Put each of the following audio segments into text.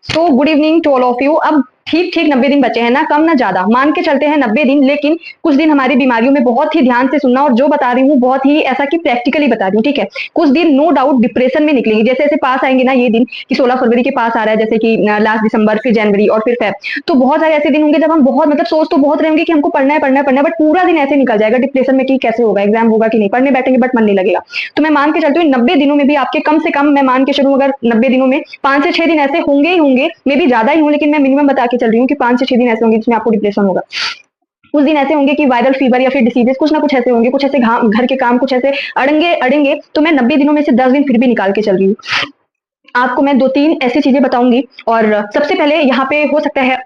So good evening to all of you. अब ठीक ठीक 90 दिन बचे हैं, ना कम ना ज्यादा, मान के चलते हैं 90 दिन। लेकिन कुछ दिन हमारी बीमारियों में बहुत ही ध्यान से सुनना, और जो बता रही हूँ बहुत ही ऐसा कि प्रैक्टिकली बता रही हूँ, ठीक है। कुछ दिन नो डाउट डिप्रेशन में निकलेंगे, जैसे जैसे पास आएंगे ना ये दिन कि 16 फरवरी के पास आ रहा है, जैसे कि लास्ट दिसंबर, फिर जनवरी और फिर फेब। तो बहुत सारे ऐसे दिन होंगे जब हम बहुत मतलब सोच तो बहुत रहेंगे कि हमको पढ़ना है पढ़ना है पढ़ना है, बट पूरा दिन ऐसे निकल जाएगा डिप्रेशन में कि कैसे होगा, एग्जाम होगा कि नहीं, पढ़ने बैठेंगे बट मन नहीं लगेगा। तो मैं मान के चलती हूँ 90 दिनों में भी आपके कम से कम, मैं मान के चलूँ अगर 90 दिनों में 5 से 6 दिन ऐसे होंगे ही होंगे, मे भी ज्यादा ही हों, लेकिन मैं मिनिमम बता के चल रही हूँ कि 5 से 6 दिन ऐसे होंगे जिसमें आपको डिप्रेशन होगा। कुछ दिन ऐसे होंगे कि वायरल फीवर या फिर डिसीजेस कुछ ना कुछ ऐसे होंगे, कुछ ऐसे घर के काम कुछ ऐसे अड़ेंगे अड़ेंगे। तो मैं 90 दिनों में से 10 दिन फिर भी निकाल के चल रही हूँ। आपको मैं 2-3 ऐसी चीजें बताऊंगी। और सबसे पहले यहाँ पे हो सकता है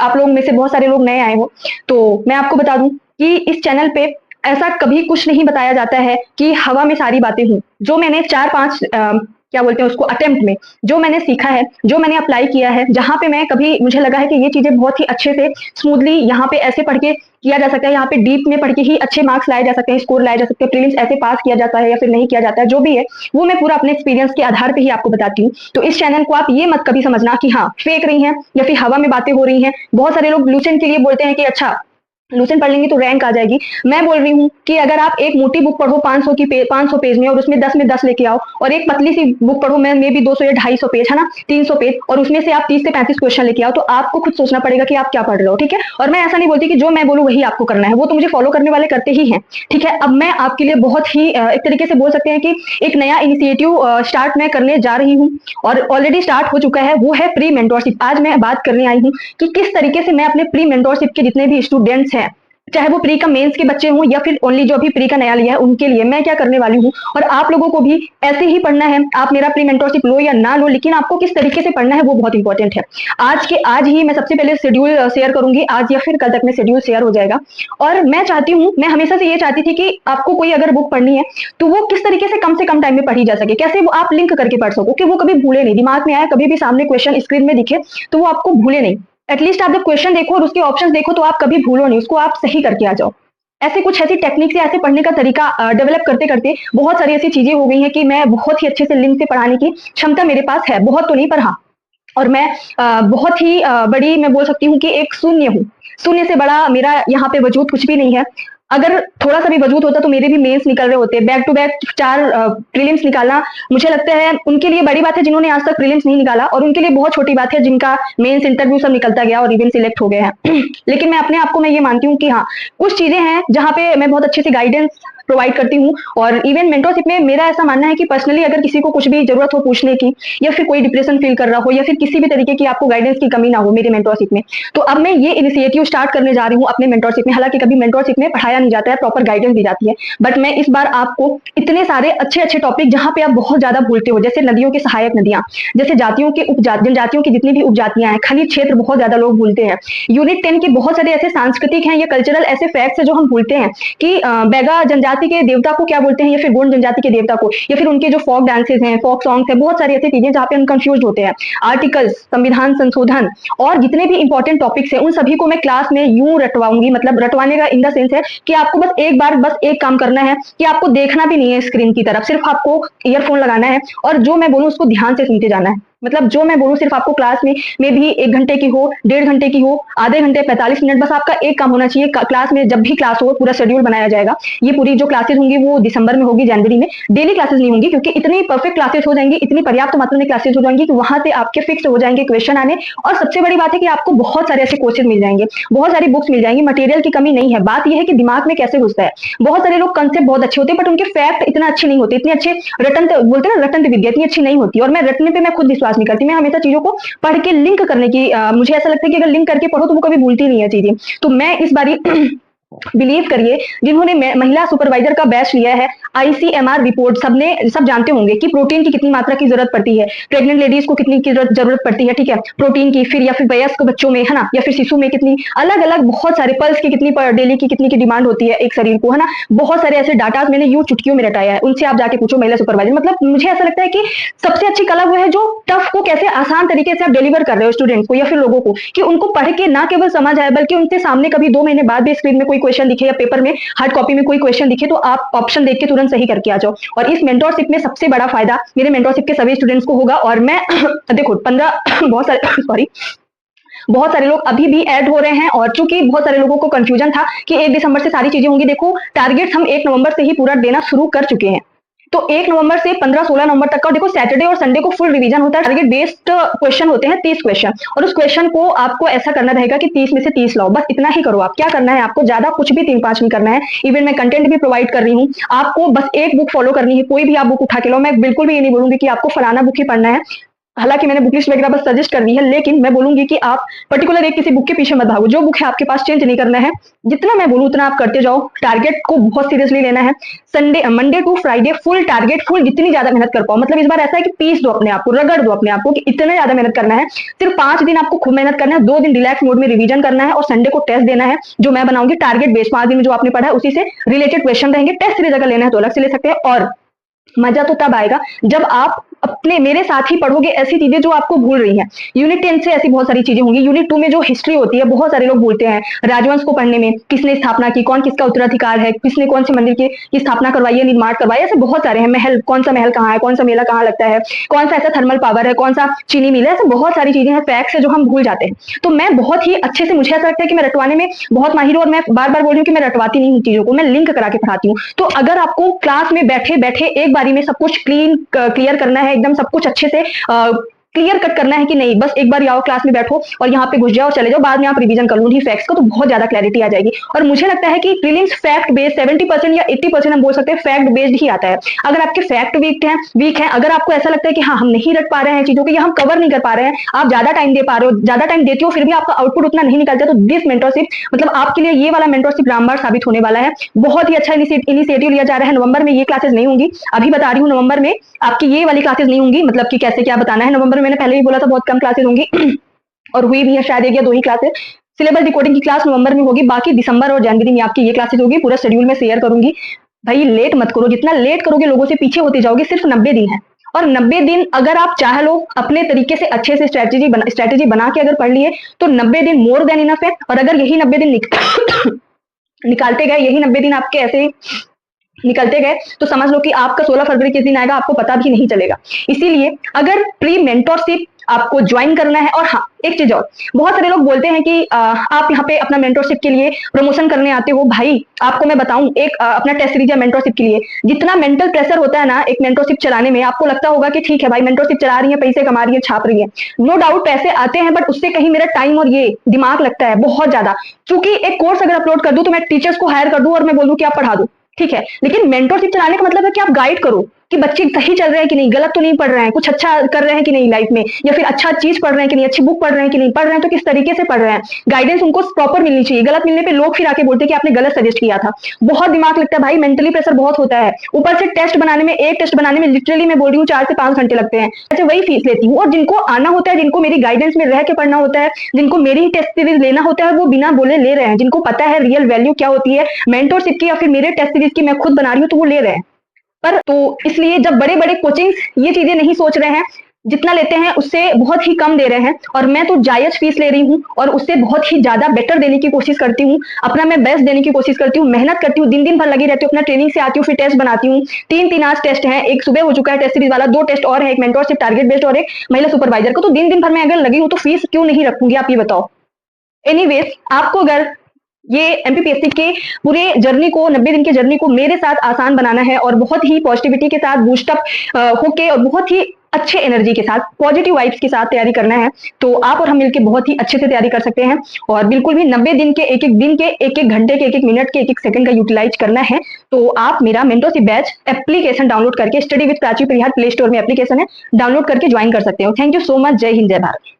आप लोग में से बहुत सारे लोग नए आए हो, तो मैं आपको बता दूं कि इस चैनल पे ऐसा कभी कुछ नहीं बताया जाता है कि हवा में सारी बातें हों। जो मैंने 4-5 क्या बोलते हैं उसको, अटेम्प्ट में जो मैंने सीखा है, जो मैंने अप्लाई किया है, जहां पे मैं कभी मुझे लगा है कि ये चीजें बहुत ही अच्छे से स्मूथली यहाँ पे ऐसे पढ़ के किया जा सकता है, यहाँ पे डीप में पढ़ के ही अच्छे मार्क्स लाए जा सकते हैं, स्कोर लाए जा सकते हैं, प्रीलिम्स ऐसे पास किया जाता है या फिर नहीं किया जाता है, जो भी है वो मैं पूरा अपने एक्सपीरियंस के आधार पे ही आपको बताती हूँ। तो इस चैनल को आप ये मत कभी समझना कि हाँ फेक रही हैं या फिर हवा में बातें हो रही हैं। बहुत सारे लोग लूसेंट के लिए बोलते हैं कि अच्छा लूसेंट पढ़ लेंगे तो रैंक आ जाएगी। मैं बोल रही हूँ कि अगर आप एक मोटी बुक पढ़ो 500 पेज में, और उसमें 10 में 10 लेके आओ, और एक पतली सी बुक पढ़ो मैं मे भी 200 या 250 पेज, है ना, 300 पेज, और उसमें से आप 30 से 35 क्वेश्चन लेके आओ, तो आपको खुद सोचना पड़ेगा कि आप क्या पढ़ रहे हो, ठीक है। और मैं ऐसा नहीं बोलती कि जो मैं बोलूँ वही आपको करना है, वो तो मुझे फॉलो करने वाले करते ही हैं, ठीक है। अब मैं आपके लिए बहुत ही एक तरीके से बोल सकते हैं कि एक नया इनिशिएटिव स्टार्ट मैं करने जा रही हूँ, और ऑलरेडी स्टार्ट हो चुका है, वो है प्री मेंटोरशिप। आज मैं बात करने आई हूँ कि किस तरीके से मैं अपने प्री मेंटोरशिप के जितने भी स्टूडेंट्स हैं, चाहे वो प्री का मेंस के बच्चे हों या फिर ओनली जो अभी प्री का नया लिया है, उनके लिए मैं क्या करने वाली हूँ। और आप लोगों को भी ऐसे ही पढ़ना है, आप मेरा प्री मेंटोरशिप लो या ना लो, लेकिन आपको किस तरीके से पढ़ना है वो बहुत इंपॉर्टेंट है। आज ही मैं सबसे पहले शेड्यूल शेयर करूंगी, आज या फिर कल तक में शेड्यूल शेयर हो जाएगा। और मैं चाहती हूँ, मैं हमेशा से ये चाहती थी कि आपको कोई अगर बुक पढ़नी है तो वो किस तरीके से कम टाइम में पढ़ी जा सके, कैसे वो आप लिंक करके पढ़ सको कि वो कभी भूले नहीं, दिमाग में आए कभी भी सामने क्वेश्चन स्क्रीन में दिखे तो वो आपको भूले नहीं। एटलीस्ट आप जब क्वेश्चन देखो और उसके ऑप्शंस देखो तो आप कभी भूलो नहीं, उसको आप सही करके आ जाओ। ऐसे कुछ ऐसी टेक्निक से ऐसे पढ़ने का तरीका डेवलप करते करते बहुत सारी ऐसी चीजें हो गई हैं कि मैं बहुत ही अच्छे से लिंक से पढ़ाने की क्षमता मेरे पास है, बहुत तो नहीं पर हाँ। और मैं बहुत ही बड़ी मैं बोल सकती हूँ कि एक शून्य हूँ, शून्य से बड़ा मेरा यहाँ पे वजूद कुछ भी नहीं है। अगर थोड़ा सा भी वजूद होता तो मेरे भी मेंस निकल रहे होते, बैक टू बैक 4 प्रीलिम्स निकालना मुझे लगता है उनके लिए बड़ी बात है जिन्होंने आज तक प्रीलिम्स नहीं निकाला, और उनके लिए बहुत छोटी बात है जिनका मेंस इंटरव्यू सब निकलता गया और इवन सिलेक्ट हो गए हैं लेकिन मैं अपने आप को मैं ये मानती हूँ कि हाँ कुछ चीजें हैं जहाँ पे मैं बहुत अच्छे से गाइडेंस प्रोवाइड करती हूँ। और इवन मेंटरशिप में मेरा ऐसा मानना है कि पर्सनली अगर किसी को कुछ भी जरूरत हो पूछने की, या फिर कोई डिप्रेशन फील कर रहा हो, या फिर किसी भी तरीके की आपको गाइडेंस की कमी ना हो मेरे मेंटरशिप में, तो अब मैं ये इनिशिएटिव स्टार्ट करने जा रही हूँ अपने मेंटरशिप में। हालांकि कभी मेंटरशिप में पढ़ाया नहीं जाता है, प्रॉपर गाइडेंस दी जाती है, बट मैं इस बार आपको इतने सारे अच्छे अच्छे टॉपिक जहाँ पे आप बहुत ज्यादा भूलते हो, जैसे नदियों की सहायक नदियां, जैसे जातियों के जनजातियों की जितनी भी उपजातियां हैं, खनिज क्षेत्र बहुत ज्यादा लोग भूलते हैं, यूनिट 10 के बहुत सारे ऐसे सांस्कृतिक हैं या कल्चरल ऐसे फैक्ट्स है जो हम भूलते हैं कि बैगा जनजाति के देवता को क्या बोलते हैं, या फिर गोंड जनजाति के देवता को, या फिर उनके जो फोक डांसेस हैं, फोक सॉन्ग्स हैं, बहुत सारी ऐसी चीजें जहाँ पे हम कंफ्यूज होते हैं। आर्टिकल्स, संविधान संशोधन और जितने भी इंपॉर्टेंट टॉपिक्स हैं उन सभी को मैं क्लास में यूं रटवाऊंगी, मतलब रटवाने का इन द सेंस है कि आपको बस एक बार बस एक काम करना है कि आपको देखना भी नहीं है स्क्रीन की तरफ, सिर्फ आपको ईयरफोन लगाना है और जो मैं बोलूँ उसको ध्यान से सुनते जाना है। मतलब जो मैं बोलूँ सिर्फ आपको क्लास में भी 1 घंटे की हो, 1.5 घंटे की हो, आधे घंटे 45 मिनट, बस आपका एक काम होना चाहिए। क्लास में जब भी क्लास हो पूरा शेड्यूल बनाया जाएगा। ये पूरी जो क्लासेस होंगी वो दिसंबर में होगी, जनवरी में डेली क्लासेस नहीं होंगी, क्योंकि इतनी परफेक्ट क्लासेस हो जाएंगी, इतनी पर्याप्त मात्रा में क्लासेस हो जाएंगी कि वहां से आपके फिक्स हो जाएंगे क्वेश्चन आने। और सबसे बड़ी बात है कि आपको बहुत सारे ऐसे कोर्सेज मिल जाएंगे, बहुत सारी बुक्स मिल जाएंगी, मटेरियल की कमी नहीं है। बात यह है कि दिमाग में कैसे घुसता है। बहुत सारे लोग कंसेप्ट बहुत अच्छे होते हैं बट उनके फैक्ट इतना अच्छे नहीं होते, इतने अच्छे रटन बोलते हैं ना, रटन विद्या इतनी अच्छी नहीं होती। और मैं रटने पे मैं खुद विश्वास नहीं करती, मैं हमेशा चीजों को पढ़ के लिंक करने की मुझे ऐसा लगता है कि अगर लिंक करके पढ़ो तो वो कभी भूलती नहीं है चीजें। तो मैं इस बारी बिलीव करिए, जिन्होंने महिला सुपरवाइजर का बैच लिया है, आईसीएमआर रिपोर्ट सब जानते होंगे कि प्रोटीन की कितनी मात्रा की जरूरत पड़ती है, प्रेग्नेंट लेडीज को कितनी की जरूरत पड़ती है, ठीक है, प्रोटीन की, फिर या फिर वयस्क बच्चों में, है ना, या फिर शिशु में कितनी, अलग अलग बहुत सारे पल्स की कितनी डेली की कितनी की डिमांड होती है एक शरीर को, है ना। बहुत सारे ऐसे डाटा मैंने यूं चुटकियों में रटाया है, उनसे आप जाके पूछो महिला सुपरवाइजर। मतलब मुझे ऐसा लगता है कि सबसे अच्छी कला वो है जो टफ को कैसे आसान तरीके से आप डिलीवर कर रहे हो स्टूडेंट्स को या फिर लोगों को, कि उनको पढ़ के ना केवल समझ आए बल्कि उनके सामने कभी 2 महीने बाद भी स्क्रीन में कोई क्वेश्चन दिखे या पेपर में हार्ड कॉपी में कोई क्वेश्चन दिखे तो आप ऑप्शन देख के तुरंत सही करके आ जाओ। और इस मेंटोरशिप में सबसे बड़ा फायदा मेरे मेंटोरशिप के सभी स्टूडेंट्स को होगा। और मैं देखो 15 बहुत सारे सॉरी बहुत सारे लोग अभी भी ऐड हो रहे हैं, और चूंकि बहुत सारे लोगों को कंफ्यूजन था कि 1 दिसंबर से सारी चीजें होंगी, देखो टारगेट्स हम 1 नवंबर से ही पूरा देना शुरू कर चुके हैं। तो 1 नवंबर से 15-16 नवंबर तक का देखो सैटरडे और संडे को फुल रिवीजन होता है। टारगेट बेस्ड क्वेश्चन होते हैं 30 क्वेश्चन, और उस क्वेश्चन को आपको ऐसा करना रहेगा कि 30 में से 30 लाओ, बस इतना ही करो। आप क्या करना है, आपको ज्यादा कुछ भी 3-5 नहीं करना है। इवन मैं कंटेंट भी प्रोवाइड कर रही हूँ, आपको बस एक बुक फॉलो करनी है, कोई भी आप बुक उठा के लो। मैं बिल्कुल भी ये नहीं बोलूंगी कि आपको फलाना बुक ही पढ़ना है, हालांकि मैंने बुक लिस्ट वगैरह बस सजेस्ट कर दी है, लेकिन मैं बोलूंगी कि आप पर्टिकुलर एक किसी बुक के पीछे मत भागो। जो बुक है आपके पास चेंज नहीं करना है, जितना मैं बोलूं उतना आप करते जाओ। टारगेट को बहुत सीरियसली लेना है। Monday to Friday full target, full जितनी ज्यादा मेहनत कर पाओ। मतलब इस बार ऐसा है कि पीस दो अपने आप को, रगड़ दो अपने आप को कि इतना ज्यादा मेहनत करना है। सिर्फ 5 दिन आपको खूब मेहनत करना है, 2 दिन रिलैक्स मोड में रिवीजन करना है, और संडे को टेस्ट देना है जो मैं बनाऊंगी टारगेट बेस। 5 दिन में जो आपने पढ़ा है उसी से रिलेटेड क्वेश्चन रहेंगे। टेस्ट सीरीज अगर लेना है तो अलग से ले सकते हैं। और मजा तो तब आएगा जब आप अपने मेरे साथ ही पढ़ोगे ऐसी चीजें जो आपको भूल रही हैं। यूनिट 10 से ऐसी बहुत सारी चीजें होंगी। यूनिट 2 में जो हिस्ट्री होती है, बहुत सारे लोग भूलते हैं राजवंश को पढ़ने में, किसने स्थापना की, कौन किसका उत्तराधिकार है, किसने कौन से मंदिर की स्थापना करवाई है, निर्माण करवाया, ऐसे बहुत सारे हैं। महल, कौन सा महल कहाँ है, कौन सा मेला कहाँ लगता है, कौन सा ऐसा थर्मल पावर है, कौन सा चीनी मिल है, ऐसे बहुत सारी चीजें हैं, फैक्ट्स है जो हम भूल जाते हैं। तो मैं बहुत ही अच्छे से, मुझे ऐसा लगता है कि मैं रटवाने में बहुत माहिर हूं, और मैं बार बार बोल रही हूँ कि मैं रटवाती नहीं हूँ चीजों को, मैं लिंक करा के पढ़ाती हूँ। तो अगर आपको क्लास में बैठे बैठे एक बारी में सब कुछ क्लियर करना है, एकदम सब कुछ अच्छे से क्लियर कट करना है कि नहीं, बस एक बार आओ क्लास में बैठो और यहाँ पे घुस जाओ, चले जाओ, बाद में आप रिवीजन कर लो नहीं फैक्ट्स को, तो बहुत ज्यादा क्लैरिटी आ जाएगी। और मुझे लगता है कि प्रीलिम्स फैक्ट बेस्ड 70% या 80% हम बोल सकते हैं फैक्ट बेस्ड ही आता है। अगर आपके फैक्ट वीक है, अगर आपको ऐसा लगता है कि हाँ हम नहीं रट पा रहे हैं चीजों को, या हम कवर नहीं कर पा रहे हैं, आप ज्यादा टाइम दे पा रहे हो, ज्यादा टाइम देते हो फिर भी आपका आउटपुट उतना नहीं निकलता, तो दिस मेंटरशिप मतलब आपके लिए ये वाला मेंटरशिप रामबाण साबित होने वाला है। बहुत ही अच्छा इनिशिएटिव लिया जा रहा है। नवंबर में ये क्लासेस नहीं होंगी, अभी बता रही हूँ, नवंबर में आपकी ये वाली क्लासेस नहीं होंगी, मतलब कि कैसे क्या बताना है। नवंबर में मैंने पहले भी बोला था बहुत कम क्लासेस होंगी और हुई भी है शायद 1 या 2 ही क्लासेस। सिलेबस डिकोडिंग की क्लास नवंबर में होगी, बाकी दिसंबर और जनवरी में आपकी ये क्लासेस होगी। पूरा शेड्यूल में शेयर करूंगी। भाई लेट मत करो, जितना लेट करोगे लोगों से पीछे होते जाओगे। सिर्फ 90 दिन है, और 90 दिन अगर आप चाह लो अपने तरीके से अच्छे से स्ट्रेटेजी बना के अगर पढ़ लिए तो 90 दिन मोर देन इनफ है। और अगर यही 90 दिन निकालते गए, यही 90 दिन आपके ऐसे निकलते गए, तो समझ लो कि आपका 16 फरवरी किस दिन आएगा आपको पता भी नहीं चलेगा। इसीलिए अगर प्री मेंटोरशिप आपको ज्वाइन करना है, और हाँ एक चीज और, बहुत सारे लोग बोलते हैं कि आप यहाँ पे अपना मेंटोरशिप के लिए प्रमोशन करने आते हो। भाई आपको मैं बताऊं, एक अपना टेस्ट सीरीज या मेंटोरशिप के लिए जितना मेंटल प्रेशर होता है ना एक मेंटोरशिप चलाने में, आपको लगता होगा कि ठीक है भाई मेंटोरशिप चला रही है, पैसे कमा रही है, छाप रही है। नो डाउट पैसे आते हैं, बट उससे कहीं मेरा टाइम और ये दिमाग लगता है बहुत ज्यादा। क्योंकि एक कोर्स अगर अपलोड कर दूं तो मैं टीचर्स को हायर कर दूं और मैं बोलूं कि आप पढ़ा दो, ठीक है, लेकिन मेंटोरशिप चलाने का मतलब है कि आप गाइड करो कि बच्चे सही चल रहे हैं कि नहीं, गलत तो नहीं पढ़ रहे हैं, कुछ अच्छा कर रहे हैं कि नहीं लाइफ में, या फिर अच्छा चीज पढ़ रहे हैं कि नहीं, अच्छी बुक पढ़ रहे हैं कि नहीं, पढ़ रहे हैं तो किस तरीके से पढ़ रहे हैं। गाइडेंस उनको प्रॉपर मिलनी चाहिए। गलत मिलने पे लोग फिर आके बोलते हैं कि आपने गलत सजेस्ट किया था। बहुत दिमाग लगता है भाई, मेंटली प्रेशर बहुत होता है। ऊपर से टेस्ट बनाने में, एक टेस्ट बनाने में लिटरली मैं बोल रही हूँ 4 से 5 घंटे लगते हैं। ऐसे वही फीस लेती हूँ। और जिनको आना होता है, जिनको मेरी गाइडेंस में रह के पढ़ना होता है, जिनको मेरी ही टेस्ट सीरीज लेना होता है, वो बिना बोले ले रहे हैं। जिनको पता है रियल वैल्यू क्या होती है मेंटोरशिप की, या फिर मेरे टेस्ट सीरीज की मैं खुद बना रही हूँ, तो वो ले रहे हैं। पर तो इसलिए जब बड़े बड़े कोचिंग्स ये चीजें नहीं सोच रहे हैं, जितना लेते हैं उससे बहुत ही कम दे रहे हैं, और मैं तो जायज फीस ले रही हूँ और उससे बहुत ही ज्यादा बेटर देने की कोशिश करती हूँ, अपना मैं बेस्ट देने की कोशिश करती हूँ, मेहनत करती हूँ, दिन दिन भर लगी रहती हूँ। अपना ट्रेनिंग से आती हूँ, फिर टेस्ट बनाती हूँ। 3 आज टेस्ट है, एक सुबह हो चुका है टेस्ट सीरीज वाला, 2 टेस्ट और है, एक मेंटोरशिप टारगेट बेस्ड और एक महिला सुपरवाइजर को। तो दिन दिन भर में अगर लगी हूँ तो फीस क्यों नहीं रखूंगी, आप ये बताओ। एनीवेज, आपको अगर ये एमपीपीएससी के पूरे जर्नी को, 90 दिन के जर्नी को मेरे साथ आसान बनाना है और बहुत ही पॉजिटिविटी के साथ बूस्टअप होके और बहुत ही अच्छे एनर्जी के साथ, पॉजिटिव वाइब्स के साथ तैयारी करना है, तो आप और हम मिलकर बहुत ही अच्छे से तैयारी कर सकते हैं। और बिल्कुल भी 90 दिन के, एक एक दिन के, एक एक घंटे के, एक एक मिनट के, एक एक सेकंड का यूटिलाइज करना है। तो आप मेरा मेंटोरशिप बैच एप्लीकेशन डाउनलोड करके, study with Prachi Parihar play store में एप्लीकेशन है, डाउनलोड करके ज्वाइन कर सकते हो। Thank you so much. जय हिंद, जय भारत।